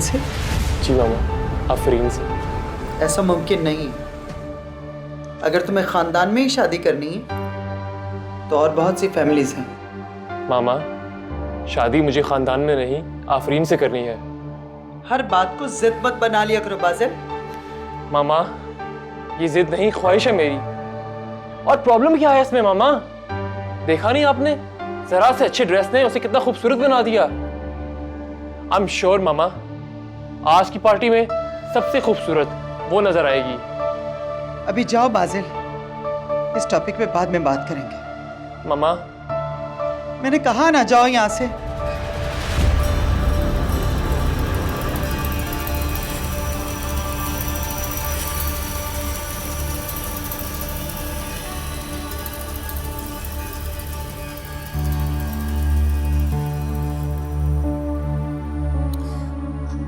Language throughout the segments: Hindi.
से? जी मामा, आफरीन से। ऐसा मुमकिन नहीं है। अगर तुम्हें खानदान में ही शादी करनी है तो और बहुत सी फैमिलीज हैं। मामा, शादी मुझे खानदान में नहीं, आफरीन से करनी है। हर बात को जिद मत बना लिया करो बाजिल। मामा, ये जिद नहीं, ख्वाहिश है मेरी। और प्रॉब्लम क्या है इसमें मामा? देखा नहीं आपने, जरा से अच्छी ड्रेस ने उसे कितना खूबसूरत बना दिया। आई एम श्योर मामा, आज की पार्टी में सबसे खूबसूरत वो नजर आएगी। अभी जाओ बाजिल, इस टॉपिक पे बाद में बात करेंगे। मामा, मैंने कहा ना, जाओ यहां से।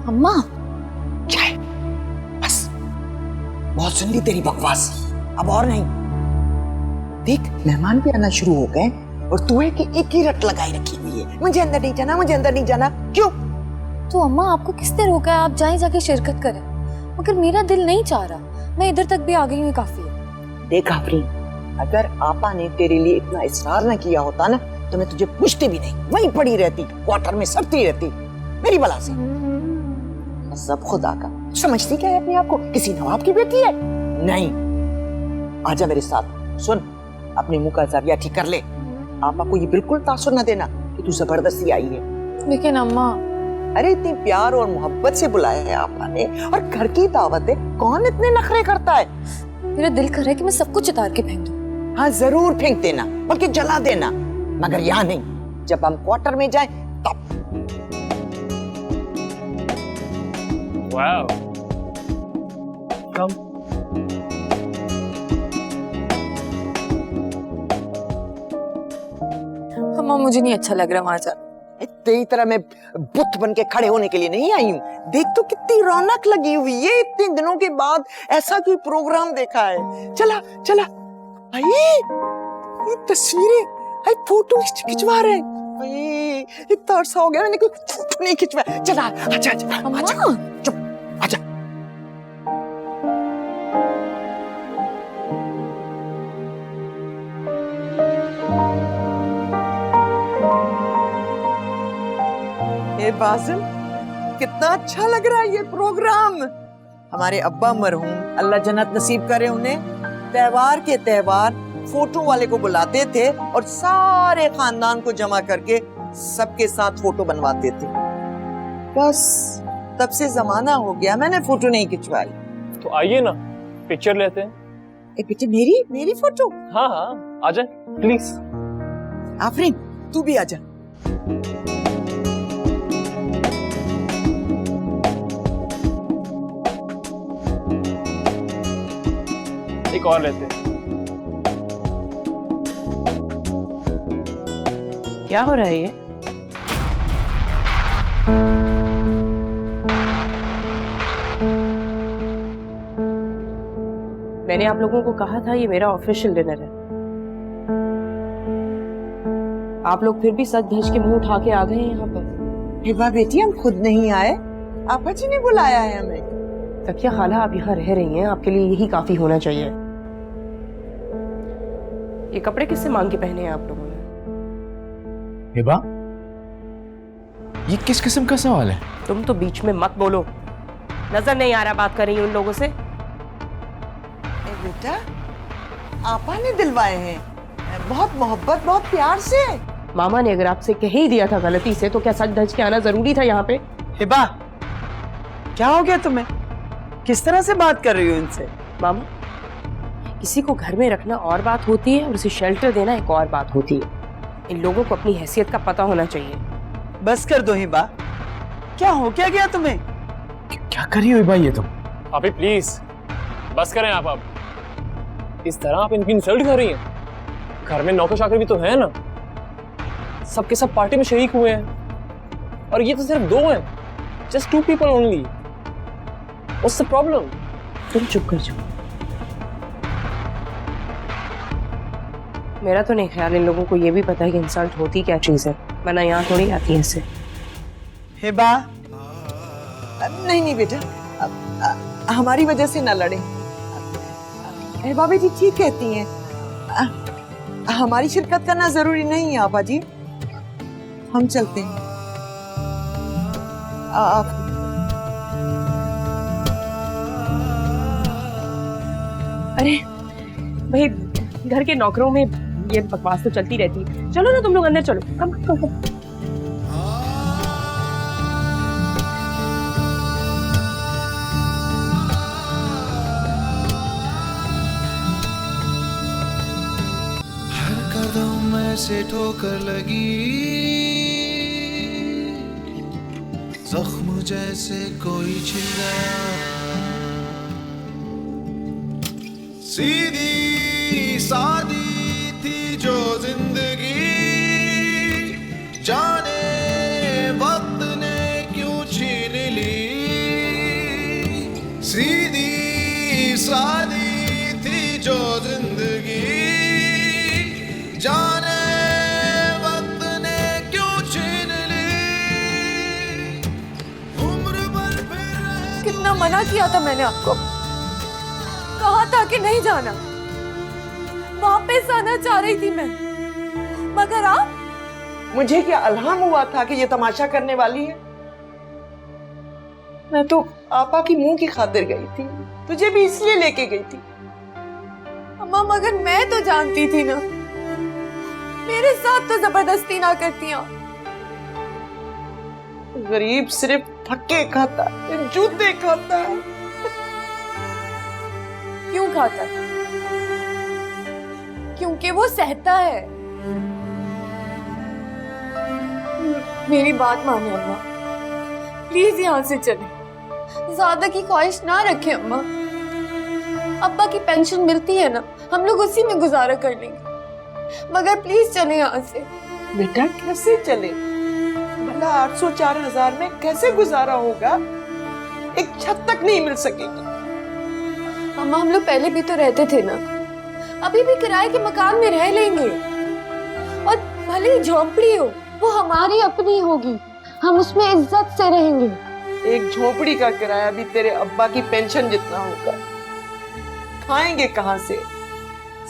अम्मा, क्या है? बस बहुत सुन ली तेरी बकवास, अब और नहीं। देख, मेहमान भी आना शुरू हो गए और तू है कि एक ही रट लगाई रखी हुई है, मुझे अंदर नहीं जाना, मुझे अंदर नहीं जाना। क्यों? तो अम्मा आपको किसने रोका है? आप जाएं, जाके शिरकत करें। मगर मेरा दिल नहीं चाह रहा, मैं इधर तक भी आ गई हूँ, काफी है। देख आफरीन, अगर आपा ने तेरे लिए इतना इसरार न किया होता ना तो मैं तुझे पूछती भी नहीं, वहीं पड़ी रहती, क्वार्टर में सड़ती रहती मेरी बला से। सब खुदा का, समझती क्या है अपने आप को? किसी नवाब की बेटी है? नहीं, आजा मेरे साथ। सुन, अपने मुंह का ज़ाविया ठीक कर ले। आपा को ये बिल्कुल तासुर न देना कि तू जबरदस्ती आई है। लेकिन अम्मा, अरे इतनी प्यार और मोहब्बत से बुलाया है आपा ने, और घर की दावत है, कौन इतने नखरे करता है? मेरा दिल कर रहा है कि मैं सब कुछ उतार के फेंक दूं। हाँ जरूर फेंक देना, बल्कि जला देना, मगर यहाँ नहीं। जब हम क्वार्टर में जाएं तब। वाओ, कम। अम्मा, मुझे नहीं अच्छा लग रहा वहां जाना। तेरी तरह मैं बुत बन के खड़े होने के लिए नहीं आई हूँ। देख तो कितनी रौनक लगी हुई है, इतने दिनों के बाद ऐसा कोई प्रोग्राम देखा है। चला चला भाई, ये तस्वीरें, भाई फोटो खिंचवा रहे हैं। भाई इतना अरसा हो गया मैंने कोई फोटो नहीं खिंचवाया। चला आजा आजा आजा, चुप आजा। ए बाजिल, कितना अच्छा लग रहा है ये प्रोग्राम। हमारे अब्बा मरहूम, अल्लाह जन्नत नसीब करे उन्हें, त्योहार के त्योहार फोटो वाले को बुलाते थे और सारे खानदान को जमा करके सबके साथ फोटो बनवाते थे। बस तब से जमाना हो गया, मैंने फोटो नहीं खिंचवाई। तो आइए ना, पिक्चर लेते हैं। एक बेटे, मेरी फोटो? हाँ हाँ, आ जाए प्लीज। आफरीन, तू भी आजा। एक और लेते हैं। क्या हो रहा है ये? मैंने आप लोगों को कहा था ये मेरा ऑफिशियल डिनर है। आप लोग फिर भी सच धज के मुंह उठा के आ गए हैं यहाँ पर। हिबा बेटी, हम खुद नहीं आए, आपा जी ने बुलाया है हमें। तकिया खाला, आप यहाँ रह रही हैं, आपके लिए यही काफी होना चाहिए। ये कपड़े किससे मांग के पहने हैं आप लोगों ने? हिबा, ये किस किस्म का सवाल है? तुम तो बीच में मत बोलो, नजर नहीं आ रहा बात कर रही हूँ उन लोगों से। बेटा, आपा ने दिलवाए हैं, बहुत मोहब्बत, बहुत प्यार से। मामा ने अगर आपसे कह ही दिया था गलती से, तो क्या सच धज के आना जरूरी था यहाँ पे? हिबा, क्या हो गया तुम्हें? किस तरह से बात कर रही हो इनसे? मामा, किसी को घर में रखना और बात होती है और उसे शेल्टर देना एक और बात होती है। इन लोगों को अपनी हैसियत का पता होना चाहिए। बस कर दो हिबा, क्या हो क्या गया तुम्हें? क्या कर रही हो हिबा ये तुम? अभी प्लीज बस करें आप। इस तरह आप इनकी इंसल्ट कर रही हैं। घर में नौकर चाकर भी तो है ना, सबके सब पार्टी में शरीक हुए हैं, और ये तो सिर्फ 2 हैं, just 2 people only. What's the problem? तुम चुप कर जाओ। मेरा तो नहीं ख्याल इन लोगों को ये भी पता है कि इंसल्ट होती क्या चीज है, वरना यहाँ थोड़ी आती है इससे। हिबा, नहीं नहीं बेटा, हमारी वजह से ना लड़े। भाभी जी ठीक कहती हैं, हमारी शिरकत करना जरूरी नहीं है आपा जी, हम चलते हैं। आप अरे भाई, घर के नौकरों में ये बकवास तो चलती रहती है। चलो ना तुम लोग अंदर चलो, कम कम कम। हर कदम में से ठोकर लगी, जख्म जैसे कोई छिल गया, सीधी सादी थी जो जिंदगी, जाने वक्त ने क्यों छीन ली, सीधी सादी थी जो जिंदगी, जाने वक्त ने क्यों छीन ली, उम्र भर फिर कितना मना किया था मैंने आपको, कहा था कि नहीं जाना, वापस आना चाह रही थी मैं, मगर आप। मुझे क्या अल्हाम हुआ था कि ये तमाशा करने वाली है? मैं तो आपा की मुंह की खातिर गई थी, तुझे भी इसलिए लेके गई थी। अम्मा मगर मैं तो जानती थी ना, मेरे साथ तो जबरदस्ती ना करती आप। गरीब सिर्फ धक्के खाता है, जूते खाता है। क्यों खाता है? क्योंकि वो सहता है। मेरी बात माने अम्मा, प्लीज यहाँ से चले, ज्यादा की ख्वाहिश ना रखें अम्मा। अब्बा की पेंशन मिलती है ना, हम लोग उसी में गुजारा कर लेंगे, मगर प्लीज चले यहाँ से। बेटा कैसे चले? भला 804,000 में कैसे गुजारा होगा? एक छत तक नहीं मिल सकेगी। अम्मा हम लोग पहले भी तो रहते थे ना, अभी भी किराए के मकान में रह लेंगे, और भले ही झोंपड़ी हो वो हमारी अपनी होगी, हम उसमें इज्जत से रहेंगे। एक झोपड़ी का किराया भी तेरे अब्बा की पेंशन जितना होगा। खाएंगे कहाँ से?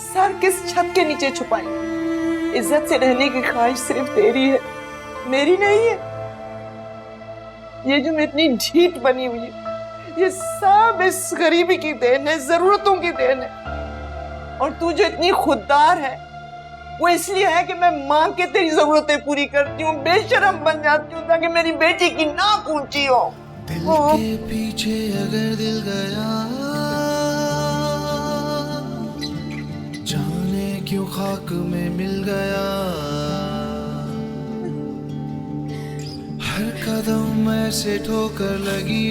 सर किस छत के नीचे छुपाएंगे? इज्जत से रहने की ख्वाहिश सिर्फ तेरी है, मेरी नहीं है। ये जो मैं इतनी ढीठ बनी हुई है, ये सब इस गरीबी की देन है, जरूरतों की देन है। और तू जो इतनी खुददार है वो इसलिए है कि मैं मांग के तेरी जरूरतें पूरी करती हूँ, बेशरम बन जाती हूँ ताकि मेरी बेटी की नाक ऊंची हो। दिल के पीछे अगर दिल गया, जाने क्यों खाक में मिल गया, हर कदम ऐसे ठोकर लगी,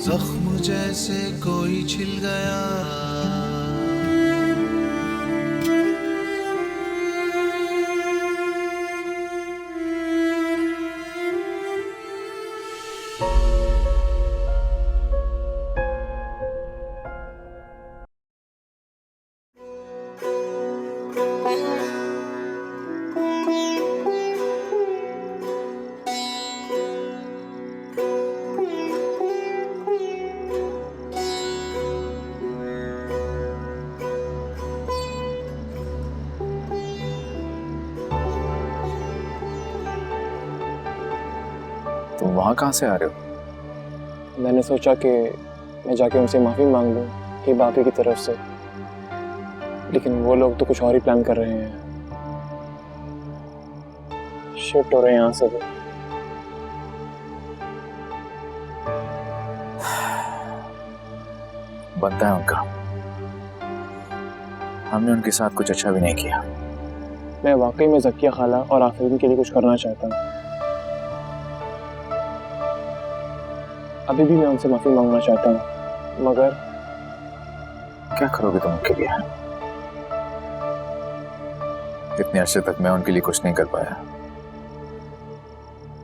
जख्म जैसे कोई छिल गया। तुम वहां कहाँ से आ रहे हो? मैंने सोचा कि मैं जाके उनसे माफ़ी मांग लूँ कि बाकी की तरफ से, लेकिन वो लोग तो कुछ और ही प्लान कर रहे हैं। शिफ्ट हो रहे हैं यहाँ से भी। बनता है उनका, हमने उनके साथ कुछ अच्छा भी नहीं किया। मैं वाकई में ज़किया खाला और आफरीन के लिए कुछ करना चाहता हूँ। अभी भी मैं उनसे माफ़ी मांगना चाहता हूँ, मगर क्या करोगे तुम उनके लिए? इतने अरसे तक मैं उनके लिए कुछ नहीं कर पाया,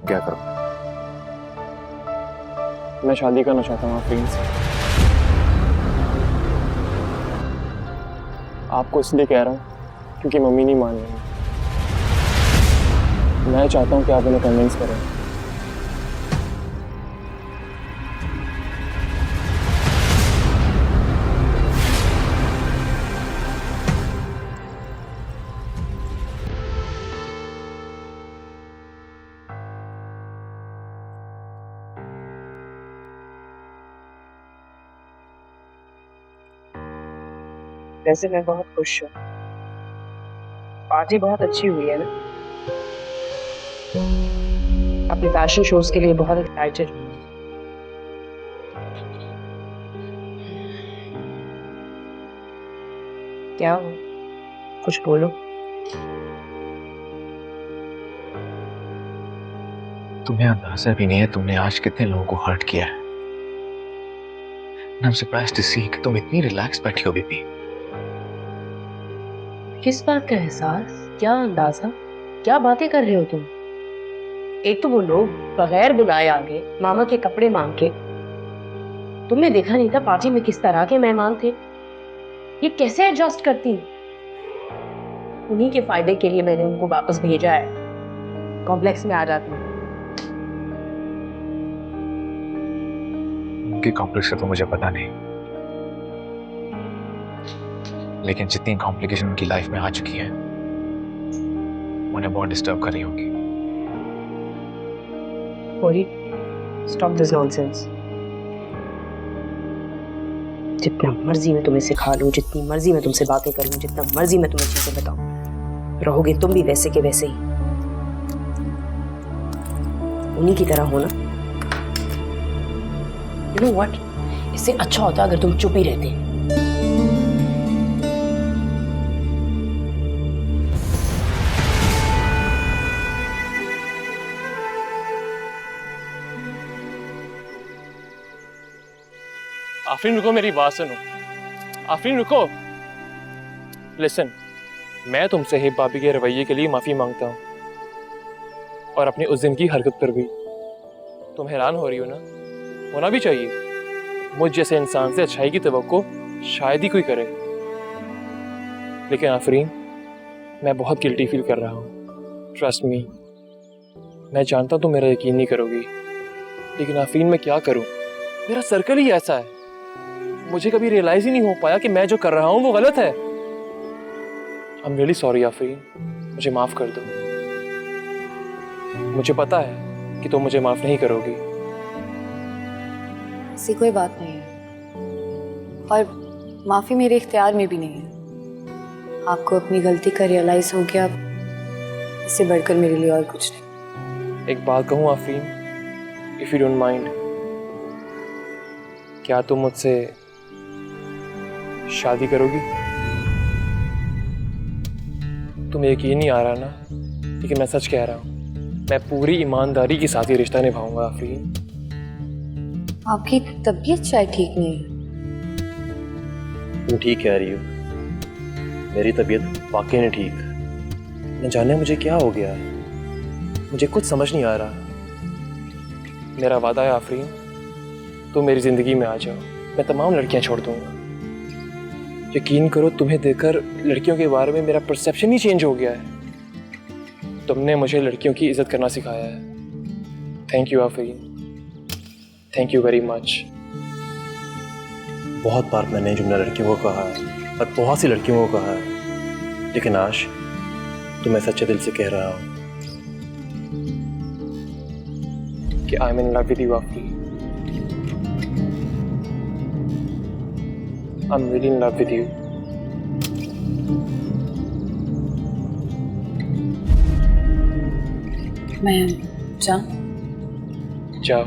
क्या करूं? मैं शादी करना चाहता हूँ आफरीन से। आपको इसलिए कह रहा हूँ क्योंकि मम्मी नहीं मान रही। मैं चाहता हूँ कि आप उन्हें कन्विंस करें। वैसे मैं बहुत खुश हूँ, पार्टी बहुत अच्छी हुई है ना। अपने फैशन शोज के लिए बहुत एक्साइटेड हूँ। क्या हो, कुछ बोलो। तुम्हें अंदाजा भी नहीं है तुमने आज कितने लोगों को हर्ट किया है। I'm surprised to see कि तुम इतनी रिलैक्स बैठी हो बेबी। किस बात का एहसास, क्या अंदाजा, क्या बातें कर रहे हो तुम? एक तो वो लोग बगैर बुलाए आ गए, मामा के कपड़े मांग के। तुमने देखा नहीं था पार्टी में किस तरह के मेहमान थे? ये कैसे एडजस्ट करती? उन्हीं के फायदे के लिए मैंने उनको वापस भेजा है, कॉम्प्लेक्स में आ जाती। उनके कॉम्प्लेक्स का तो मुझे पता नहीं, लेकिन जितनी कॉम्प्लिकेशन उनकी लाइफ में आ चुकी है उन्हें बहुत डिस्टर्ब कर रही होगी। कोरी, स्टॉप दिस नॉनसेंस। जितना मर्जी मैं तुम्हें सिखा लूं, जितनी मर्जी मैं तुमसे बातें करूं, जितना मर्जी मैं तुम्हें चीजें बताऊं, रहोगे तुम भी वैसे के वैसे ही, उन्हीं की तरह हो ना। यू नो व्हाट, इससे अच्छा होता अगर तुम चुप ही रहते। आफरीन रुको, मेरी बात सुनो। आफरीन रुको। लिसन, मैं तुमसे हिब भाभी के रवैये के लिए माफी मांगता हूँ और अपनी उस दिन की हरकत पर भी। तुम हैरान हो रही हो ना, होना भी चाहिए। मुझ जैसे इंसान से अच्छाई की तवक्को शायद ही कोई करे। लेकिन आफरीन, मैं बहुत गिल्टी फील कर रहा हूँ। ट्रस्ट मी, मैं जानता हूँ तुम मेरा यकीन नहीं करोगी, लेकिन आफरीन मैं क्या करूँ? मेरा सर्कल ही ऐसा है। मुझे कभी रियलाइज ही नहीं हो पाया कि मैं जो कर रहा हूँ वो गलत है। I am really sorry Afreen, मुझे माफ कर दो। मुझे पता है कि तुम मुझे माफ नहीं करोगी। ऐसी कोई बात नहीं है, और माफी मेरे इख्तियार में भी नहीं है। आपको अपनी गलती का रियलाइज हो गया, इससे बढ़कर मेरे लिए और कुछ नहीं। एक बात कहूँ Afreen, if you don't mind, क्या तुम मुझसे शादी करोगी? तुम्हें यकीन नहीं आ रहा ना, लेकिन मैं सच कह रहा हूँ। मैं पूरी ईमानदारी के साथ ये रिश्ता निभाऊंगा आफरीन। आपकी तबीयत शायद ठीक नहीं है। तुम ठीक कह रही हो, मेरी तबीयत वाकई नहीं ठीक। न जाने मुझे क्या हो गया है, मुझे कुछ समझ नहीं आ रहा। मेरा वादा है आफरीन, तुम मेरी जिंदगी में आ जाओ, मैं तमाम लड़कियां छोड़ दूंगा। यकीन करो, तुम्हें देखकर लड़कियों के बारे में मेरा परसेप्शन ही चेंज हो गया है। तुमने मुझे लड़कियों की इज्जत करना सिखाया है। Thank you Afreen, thank you very much. बहुत बार मैंने जुमला लड़कियों को कहा है और बहुत सी लड़कियों को कहा है, लेकिन आज तो मैं सच्चे दिल से कह रहा हूँ कि I am in love with you Afreen. I am really in love with you. मैं जाऊं? जाओ।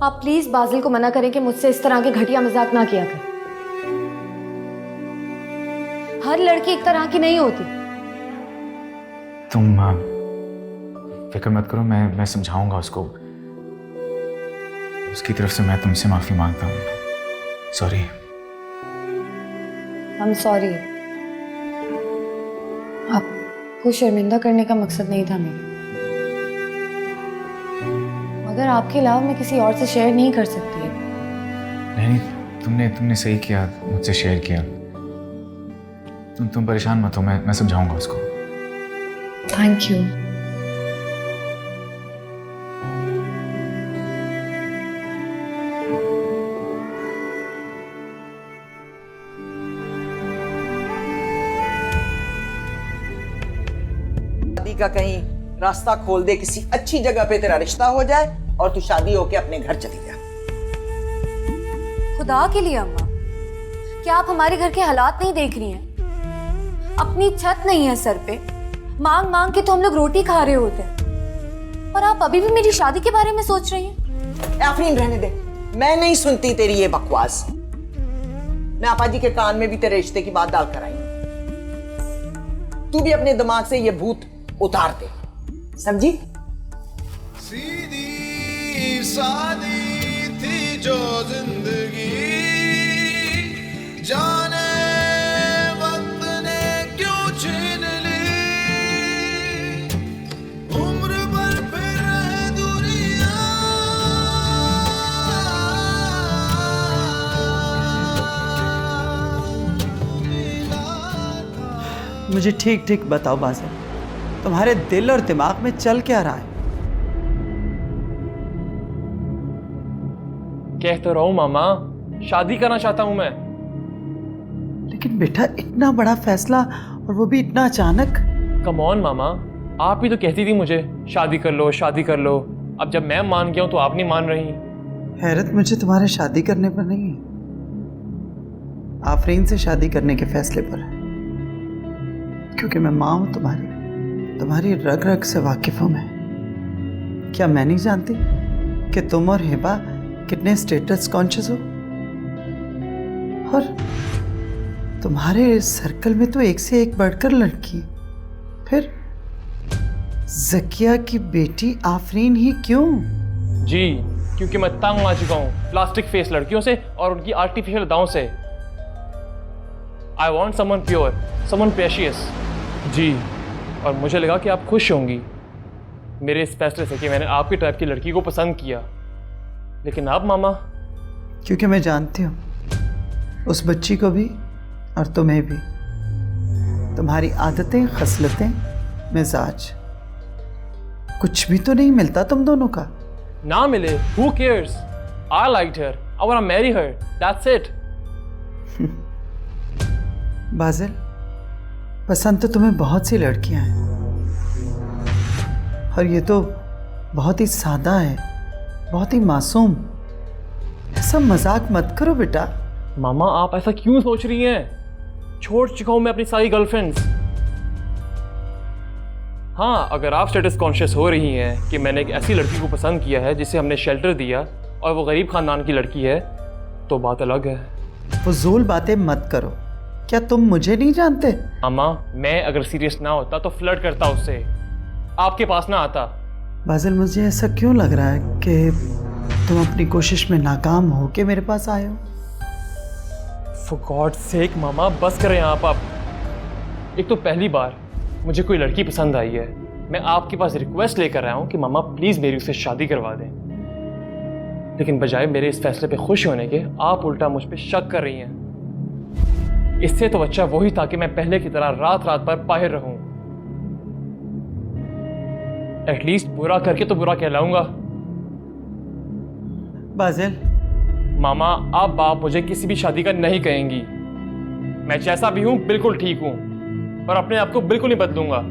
आप प्लीज बाजिल को मना करें कि मुझसे इस तरह के घटिया मजाक ना किया करें। हर लड़की एक तरह की नहीं होती। तुम फिक्र मत करो, मैं समझाऊंगा उसको। उसकी तरफ से मैं तुमसे माफी मांगता हूँ। सॉरी। I am sorry. को शर्मिंदा करने का मकसद नहीं था मेरा, मगर आपके अलावा मैं किसी और से शेयर नहीं कर सकती है। नहीं, तुमने सही किया, मुझसे शेयर किया। तुम परेशान मत हो, मैं समझाऊंगा उसको। Thank you. शादी का कहीं रास्ता खोल दे, किसी अच्छी जगह पे तेरा रिश्ता हो जाए और तू शादी होके अपने घर चली जा। खुदा के लिए अम्मा, क्या आप हमारे घर के हालात नहीं देख रही हैं? अपनी छत नहीं है सर पे, मांग मांग के तो हम लोग रोटी खा रहे होते हैं, और आप अभी भी मेरी शादी के बारे में सोच रही हैं? आफरीन रहने दे, मैं नहीं सुनती तेरी ये बकवास। मैं आपा जी के कान में भी तेरे रिश्ते की बात डाल कर आई हूं। तू भी अपने दिमाग से ये भूत उतार दे, समझी? सीधी सादी थी जो जिंदगी, जाने वक्त ने क्यों छीन ली, उम्र भर फिर रहे दूरियां। मुझे ठीक ठीक बताओ बाज़िल, तुम्हारे दिल और दिमाग में चल क्या रहा है? कह तो रहा हूं मामा, शादी करना चाहता हूं मैं। लेकिन बेटा, इतना बड़ा फैसला और वो भी इतना अचानक। कम ऑन मामा, आप ही तो कहती थी मुझे शादी कर लो, शादी कर लो। अब जब मैं मान गया हूं तो आप नहीं मान रही। हैरत मुझे तुम्हारे शादी करने पर नहीं है, आफरीन से शादी करने के फैसले पर है। क्योंकि मैं माँ हूं तुम्हारी रग रग से वाकिफ हूं मैं। क्या मैं नहीं जानती कि तुम और हिबा कितने स्टेटस कॉन्शियस हो? और तुम्हारे सर्कल में तो एक से एक बढ़कर लड़की, फिर ज़किया की बेटी आफरीन ही क्यों? जी, क्योंकि मैं तंग आ चुका हूँ प्लास्टिक फेस लड़कियों से और उनकी आर्टिफिशियल अदाओं से। I want someone pure, someone precious. जी, और मुझे लगा कि आप खुश होंगी मेरे इस फैसले से कि मैंने आपकी टाइप की लड़की को पसंद किया। लेकिन आप मामा, क्योंकि मैं जानती हूँ उस बच्ची को भी और तुम्हें भी, तुम्हारी आदतें, खसलतें, मिजाज, कुछ भी तो नहीं मिलता तुम दोनों का। ना मिले, who cares? I liked her. I wanna marry her. That's it. बाज़िल, पसंद तो तुम्हें बहुत सी लड़कियां हैं, और ये तो बहुत ही सादा है, बहुत ही मासूम। ऐसा मजाक मत करो बेटा। मामा, आप ऐसा क्यों सोच रही हैं? छोड़ चुका हूं मैं अपनी सारी गर्लफ्रेंड्स। हाँ, अगर आप स्टेटस कॉन्शियस हो रही हैं कि मैंने एक ऐसी लड़की को पसंद किया है जिसे हमने शेल्टर दिया और वो गरीब खानदान की लड़की है, तो बात अलग है। फजूल बातें मत करो। क्या तुम मुझे नहीं जानते? मामा, मैं अगर सीरियस ना होता तो फ्लर्ट करता उससे, आपके पास ना आता। बाज़िल, मुझे ऐसा क्यों लग रहा है कि तुम अपनी कोशिश में नाकाम हो के मेरे पास आए हो? For God's sake मामा, बस करें आप। एक तो पहली बार मुझे कोई लड़की पसंद आई है, मैं आपके पास रिक्वेस्ट लेकर आया हूं कि मामा प्लीज मेरी उससे शादी करवा दें, लेकिन बजाय मेरे इस फैसले पे खुश होने के आप उल्टा मुझ पे शक कर रही हैं। इससे तो अच्छा वही था कि मैं पहले की तरह रात रात पर बाहर रहूं। एटलीस्ट बुरा करके तो बुरा कहलाऊंगा। बाज़िल, मामा, अब आप मुझे किसी भी शादी का नहीं कहेंगी। मैं जैसा भी हूं बिल्कुल ठीक हूं और अपने आप को बिल्कुल नहीं बदलूंगा।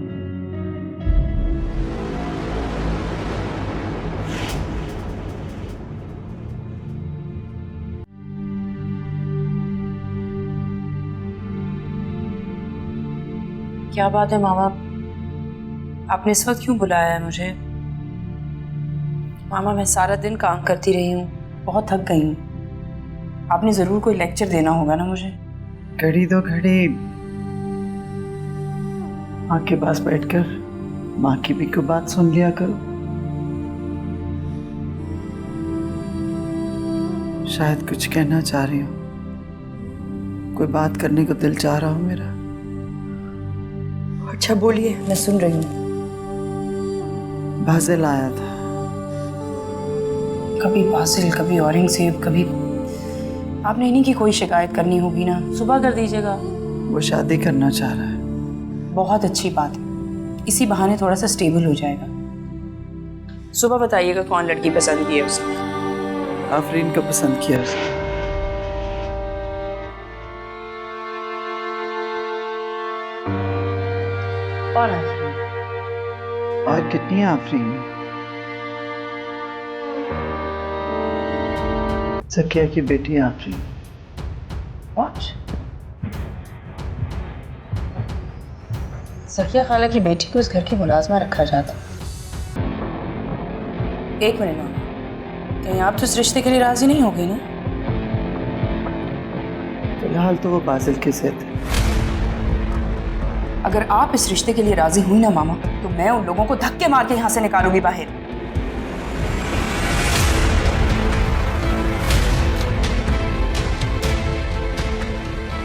क्या बात है मामा, आपने इस वक्त क्यों बुलाया है मुझे? मामा, मैं सारा दिन काम करती रही हूँ, बहुत थक गई हूँ। आपने ज़रूर कोई लेक्चर देना होगा ना मुझे। घड़ी दो घड़ी माँ के पास बैठकर माँ की भी कोई बात सुन लिया करो। शायद कुछ कहना चाह रही हो, कोई बात करने को दिल चाह रहा हो मेरा, और अच्छा बोलिए, मैं सुन रही हूँ। बाजिल आया था। कभी बासिल, कभी औरंगजेब, कभी आपने इन्हीं की कोई शिकायत करनी होगी ना, सुबह कर दीजिएगा। वो शादी करना चाह रहा है। बहुत अच्छी बात है, इसी बहाने थोड़ा सा स्टेबल हो जाएगा। सुबह बताइएगा कौन लड़की पसंद की है उसे। आफरीन को पसंद किया उसने। और और कितनी आफरीन? सकिया की बेटी आफरीन। सकिया खाला की बेटी को इस घर की मुलाजमा रखा जाता। एक मिनट मामा, कहीं आप तो इस रिश्ते के लिए राजी नहीं हो गई ना? फिलहाल तो वो बाजिल के साथ है। अगर आप इस रिश्ते के लिए राजी हुई ना मामा, तो मैं उन लोगों को धक्के मार के यहाँ से निकालूंगी बाहर।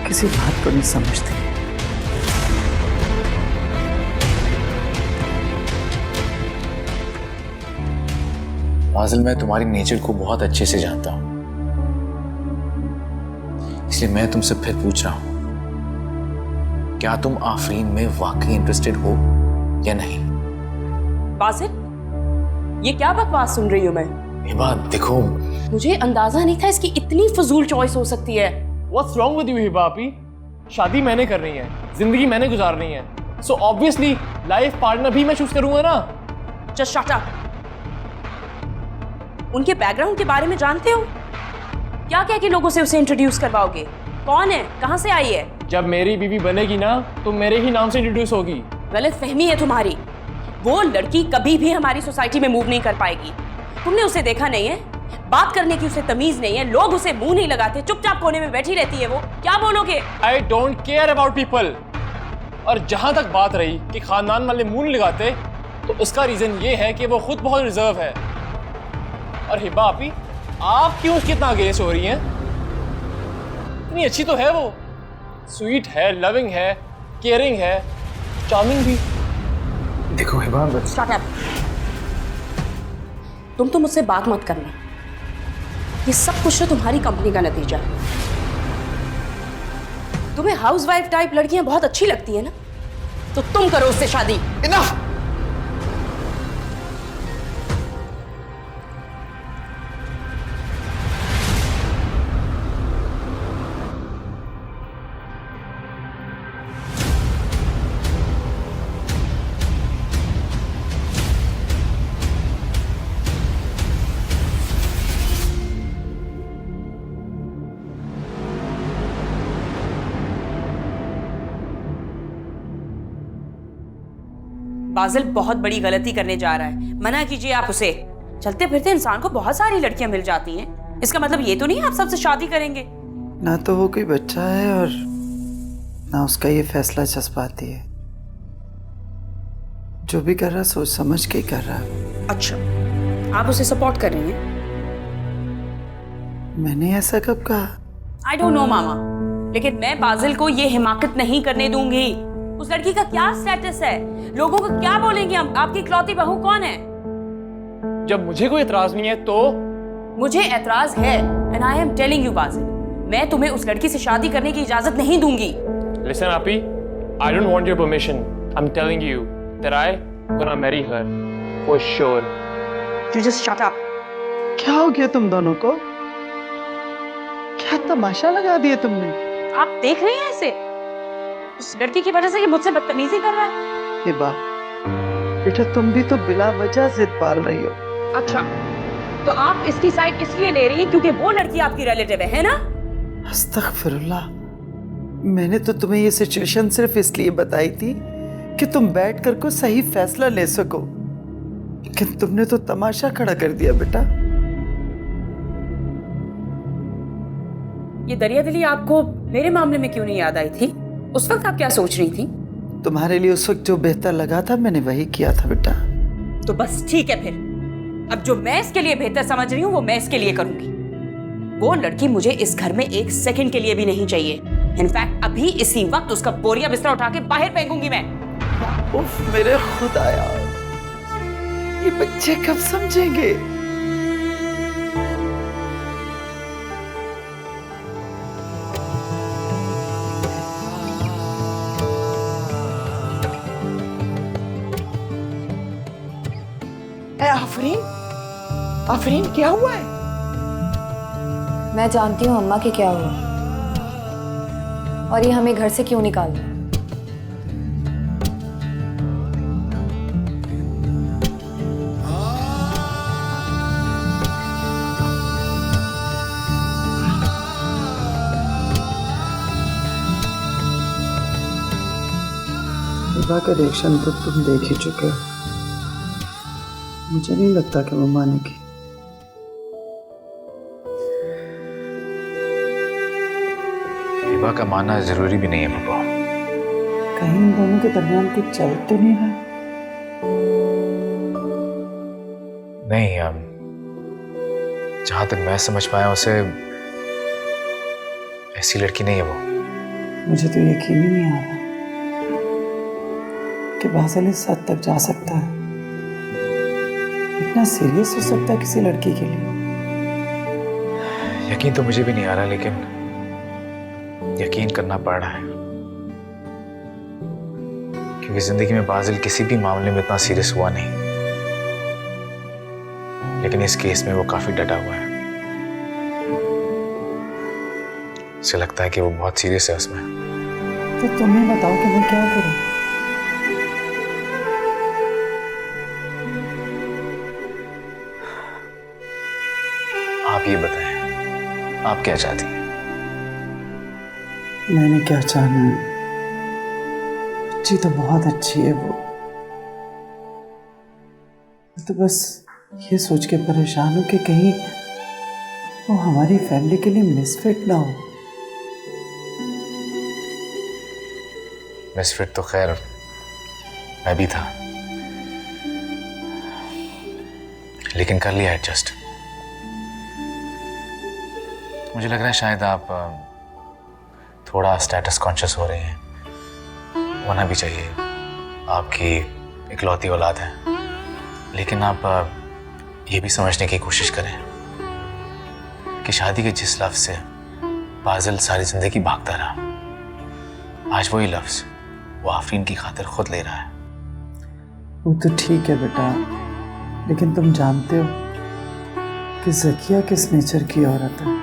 किसी बात को नहीं समझती। बाजिल, मैं तुम्हारी नेचर को बहुत अच्छे से जानता हूं, इसलिए मैं तुमसे फिर पूछ रहा हूं, क्या तुम आफरीन में वाकई इंटरेस्टेड हो या नहीं? बासिल, ये क्या बकवास सुन रही हूँ मैं? हिबा देखो, मुझे अंदाजा नहीं था इसकी इतनी फजूल चॉइस हो सकती है। What's wrong with you, Hiba आपी? शादी मैंने करनी है, जिंदगी मैंने गुजारनी है, so obviously लाइफ पार्टनर भी मैं चूज करूंगा ना। Just shut up। उनके बैकग्राउंड के बारे में जानते हो? क्या क्या के लोगों से उसे इंट्रोड्यूस करवाओगे? कौन है, कहां से आई है? जब मेरी बीवी बनेगी ना, तो मेरे ही नाम से इंट्रोड्यूस होगी। गलत फहमी है तुम्हारी। वो लड़की कभी भी हमारी सोसाइटी में मूव नहीं कर पाएगी। तुमने उसे देखा नहीं है? बात करने की उसे तमीज नहीं है, लोग उसे मुंह नहीं लगाते, चुपचाप कोने में बैठी रहती है वो। क्या बोलोगे? I don't care about people। और जहां तक बात रही कि खानदान वाले मुंह नहीं लगाते, तो उसका रीजन ये है कि वो खुद बहुत रिजर्व है। और हिबा आपी, आप क्यों उसकी इतना अगेंस्ट हो रही हैं? इतनी अच्छी तो है वो, स्वीट है, लविंग है, केयरिंग है, चार्मिंग भी। देखो हिबा, Shut up। तुम तो मुझसे बात मत करना। ये सब कुछ तो तुम्हारी कंपनी का नतीजा है। तुम्हें हाउसवाइफ टाइप लड़कियां बहुत अच्छी लगती है ना, तो तुम करो उससे शादी। इनफ। बाजिल बहुत बड़ी गलती करने जा रहा है, मना कीजिए आप उसे। चलते फिरते इंसान को बहुत सारी लड़कियां मिल जाती हैं, इसका मतलब ये तो नहीं आप सबसे शादी करेंगे। ना तो वो कोई बच्चा है और ना उसका ये फैसला जज्बाती है। जो भी कर रहा सोच समझ के ही कर रहा है। अच्छा, आप उसे सपोर्ट कर रही हैं? मैंने ऐसा कब कहा? आई डोंट नो मामा, लेकिन मैं बाजिल को ये हिमाकत नहीं करने दूंगी। उस लड़की का क्या स्टेटस है, लोगों को क्या बोलेंगे हम? आपकी इकलौती बहू कौन है? जब मुझे कोई एतराज नहीं है तो? मुझे एतराज है, and I am telling you Basil, मैं तुम्हें उस लड़की से शादी करने की इजाजत नहीं दूंगी। Listen आपी, I don't want your permission. I'm telling you that I gonna marry her for sure. You just shut up। क्या हो गया तुम दोनों को? क्या तमाशा लगा दिया तुमने? आप देख रहे हैं इसे? उस लड़की की वजह से ये मुझसे बदतमीजी कर रहा है। हिबा, बेटा तुम भी तो बिला वजह जिद पाल रही हो। अच्छा, तो आप इसकी साइड इसलिए ले रही हैं क्योंकि वो लड़की आपकी रिलेटिव है ना? अस्तगफिरुल्लाह, मैंने तो तुम्हें ये सिचुएशन सिर्फ इसलिए बताई थी कि तुम बैठकर को सही फैसला ले सको, लेकिन तुमने तो तमाशा खड़ा कर दिया बेटा। ये दरियादिली आपको मेरे मामले में क्यों नहीं याद आई थी? उस वक्त आप क्या सोच रही थी? तुम्हारे लिए उस वक्त जो बेहतर लगा था मैंने वही किया था बेटा। तो बस ठीक है फिर, अब जो मैं इसके लिए बेहतर समझ रही हूँ वो मैं इसके लिए करूंगी। वो लड़की मुझे इस घर में एक सेकंड के लिए भी नहीं चाहिए। इनफैक्ट अभी इसी वक्त उसका बोरिया बिस्तर उठा के बाहर फेंकूंगी मैं। उफ मेरे खुदाया, ये बच्चे कब समझेंगे? आफरीन, आफरीन क्या हुआ है? मैं जानती हूँ अम्मा के क्या हुआ और ये हमें घर से क्यों निकाल रहा है। हिबा का रिएक्शन तो तुम देख ही चुके हो। मुझे नहीं लगता कि वो मानेगी। हिबा का मानना जरूरी भी नहीं है बब्बू। कहीं इन दोनों के दरमियान कुछ चल तो नहीं रहा? नहीं, जहां तक मैं समझ पाया उसे ऐसी लड़की नहीं है वो। मुझे तो यकीन ही नहीं आ रहा कि बादल इस हद तक जा सकता है, इतना सीरियस हो सकता है किसी लड़की के लिए। यकीन तो मुझे भी नहीं आ रहा, लेकिन यकीन करना पड़ रहा है क्योंकि जिंदगी में बादल किसी भी मामले में इतना सीरियस हुआ नहीं, लेकिन इस केस में वो काफी डटा हुआ है। उसे लगता है कि वो बहुत सीरियस है उसमें। तो तुम ही बताओ कि मैं क्या करूं? आप ये बताएं, आप क्या चाहती हैं? मैंने क्या चाहना है? अच्छी तो बहुत अच्छी है वो। मैं तो बस ये सोच के परेशान हूं कि कहीं वो हमारी फैमिली के लिए मिसफिट ना हो। मिसफिट तो खैर मैं भी था, लेकिन कर लिया एडजस्ट। मुझे लग रहा है शायद आप थोड़ा स्टेटस कॉन्शियस हो रहे हैं। होना भी चाहिए, आपकी इकलौती औलाद है, लेकिन आप ये भी समझने की कोशिश करें कि शादी के जिस लफ्ज़ से बादल सारी जिंदगी भागता रहा, आज वही लफ्ज़ वो आफरीन की खातिर खुद ले रहा है। वो तो ठीक है बेटा, लेकिन तुम जानते हो कि ज़किया किस नेचर की औरत है।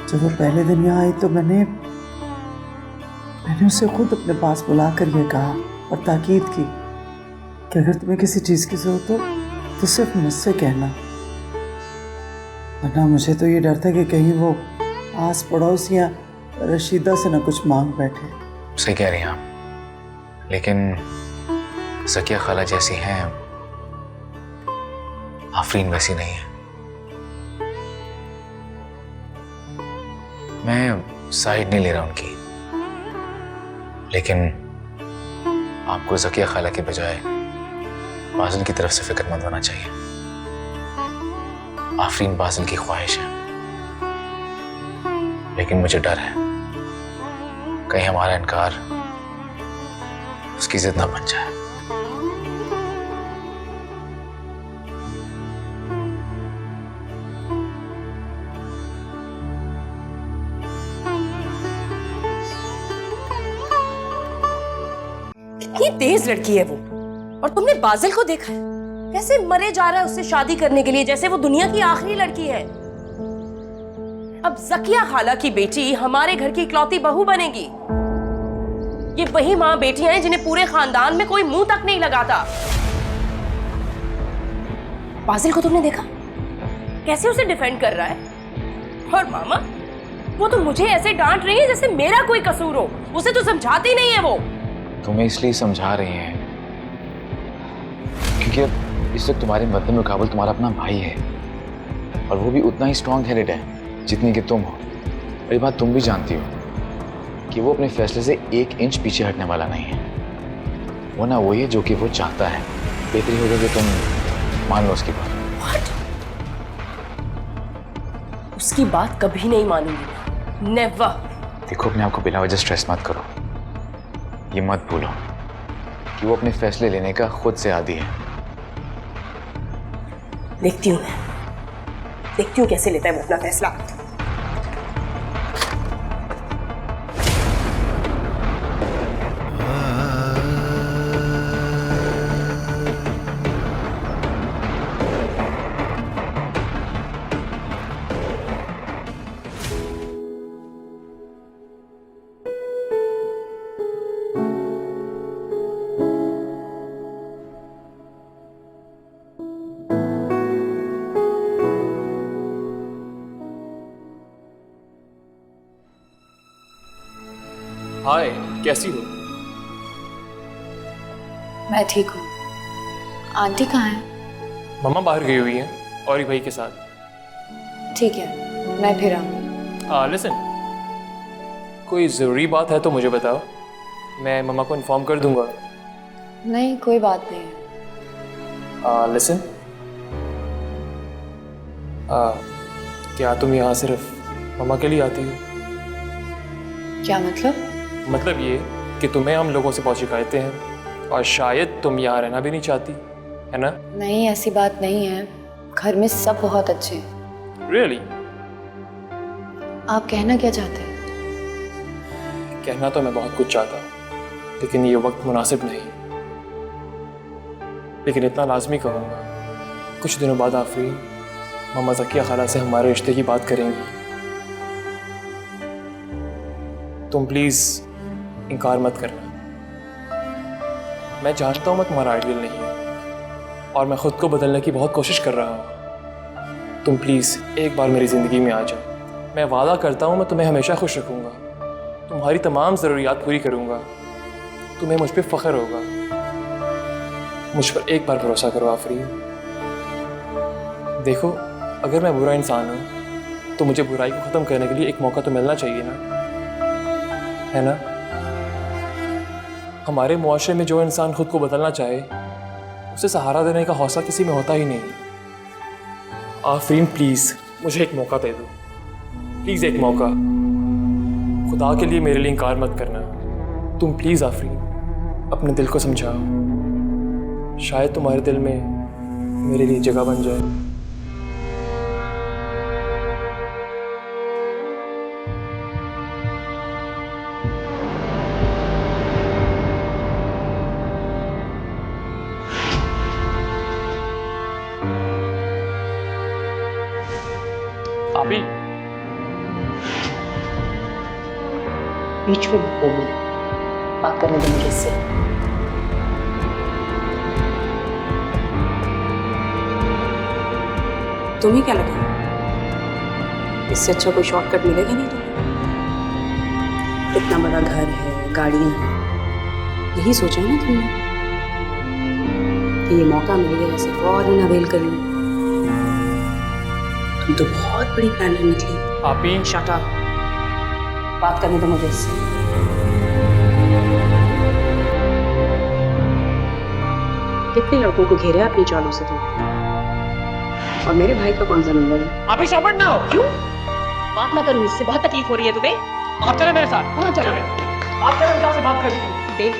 जब वो पहले दिन यहाँ आई तो मैंने उसे खुद अपने पास बुलाकर यह कहा और ताकीद की कि अगर तुम्हें किसी चीज़ की जरूरत हो तो सिर्फ मुझसे कहना, वरना मुझे तो ये डर था कि कहीं वो आस पड़ोस या रशीदा से ना कुछ मांग बैठे। सही कह रही हैं आप, लेकिन ज़किया खाला जैसी हैं आफरीन वैसी नहीं है। मैं साइड नहीं ले रहा उनकी, लेकिन आपको ज़किया खाला के बजाय बादल की तरफ से फिक्रमंद होना चाहिए। आफरीन बादल की ख्वाहिश है, लेकिन मुझे डर है कहीं हमारा इनकार उसकी जिद ना बन जाए। कितनी तेज लड़की है वो, और तुमने बादल को देखा है कैसे मरे जा रहा है उससे शादी करने के लिए, जैसे वो दुनिया की आखिरी लड़की है। अब ज़किया खाला की बेटी हमारे घर की इकलौती बहू बनेगी। ये वही माँ बेटियां हैं जिन्हें पूरे खानदान में कोई मुंह तक नहीं लगाता। बादल को तुमने देखा कैसे उसे डिफेंड कर रहा है, और मामा वो तो मुझे ऐसे डांट रही है जैसे मेरा कोई कसूर हो। उसे तो समझाती नहीं है वो। तुम्हें इसलिए समझा रहे हैं क्योंकि इस वक्त तुम्हारे मद्दे मुकाबल तुम्हारा अपना भाई है, और वो भी उतना ही स्ट्रॉन्ग हेडेड है जितनी कि तुम हो। और ये बात तुम भी जानती हो कि वो अपने फैसले से 1 इंच पीछे हटने वाला नहीं है। वो ना वही है जो कि वो चाहता है। बेहतरी होगा कि तुम मान लो उसकी बात। What? उसकी बात कभी नहीं मानूंगी, नेवर। देखो, अपने आप को बिना वजह स्ट्रेस मत करो, ये मत भूलो कि वो अपने फैसले लेने का खुद से आदी है। देखती हूँ मैं, देखती हूँ कैसे लेता है वो अपना फैसला। हाय, कैसी हो? मैं ठीक हूँ। आंटी कहाँ है? मम्मा बाहर गई हुई हैं और भाई के साथ। ठीक है, मैं फिर आऊँ। लिसन, कोई ज़रूरी बात है तो मुझे बताओ, मैं मम्मा को इन्फॉर्म कर दूंगा। नहीं, कोई बात नहीं है। लिसन, क्या तुम यहाँ सिर्फ मम्मा के लिए आती हो? क्या मतलब? मतलब ये कि तुम्हें हम लोगों से बहुत शिकायतें हैं और शायद तुम यहाँ रहना भी नहीं चाहती, है ना? नहीं, ऐसी बात नहीं है। घर में सब बहुत अच्छे हैं। Really? आप कहना क्या चाहते हैं? कहना तो मैं बहुत कुछ चाहता हूँ, लेकिन ये वक्त मुनासिब नहीं। लेकिन इतना लाजमी कहूँगा, कुछ दिनों बाद आफरीन मामा ज़किया खाला से हमारे रिश्ते की बात करेंगी। तुम प्लीज़ इनकार मत करना। मैं जानता हूँ मैं तुम्हारा आइडियल नहीं हूँ और मैं खुद को बदलने की बहुत कोशिश कर रहा हूँ। तुम प्लीज़ एक बार मेरी ज़िंदगी में आ जाओ। मैं वादा करता हूँ मैं तुम्हें हमेशा खुश रखूँगा, तुम्हारी तमाम ज़रूरियात पूरी करूँगा, तुम्हें मुझ पर फ़ख्र होगा। मुझ पर एक बार भरोसा करो आफरीन। देखो, अगर मैं बुरा इंसान हूँ तो मुझे बुराई को ख़त्म करने के लिए एक मौका तो मिलना चाहिए ना, है ना? हमारे मुआशरे में जो इंसान खुद को बदलना चाहे उसे सहारा देने का हौसला किसी में होता ही नहीं। आफरीन प्लीज़ मुझे एक मौका दे दो, प्लीज़ एक मौका। खुदा के लिए मेरे लिए इनकार मत करना। तुम प्लीज़ आफरीन अपने दिल को समझाओ, शायद तुम्हारे दिल में मेरे लिए जगह बन जाए। अभी बीच में बोलूं, बात करने दो मुझे इससे। तुम्हें क्या लगा इससे अच्छा कोई शॉर्टकट मिलेगा नहीं तुम्हें? इतना बड़ा घर है, गाड़ियां हैं, यही सोचा है ना तुमने कि ये मौका मिल गया इसे फौरन अवेल कर लूं। तुम तो बहुत बड़ी प्लानर निकली। आपी शट अप, बात करने दो मुझे इससे। कितने लड़कों को घेरा अपनी चालों से तुम, और मेरे भाई का कौन सा नंबर है? आप ही शॉर्ट ना हो। क्यों बात ना करूं, इससे बहुत तकलीफ हो रही है तुम्हें। आप चले मेरे साथ। कहाँ चलो? आप चले, मैं आपसे बात करती हूँ। देख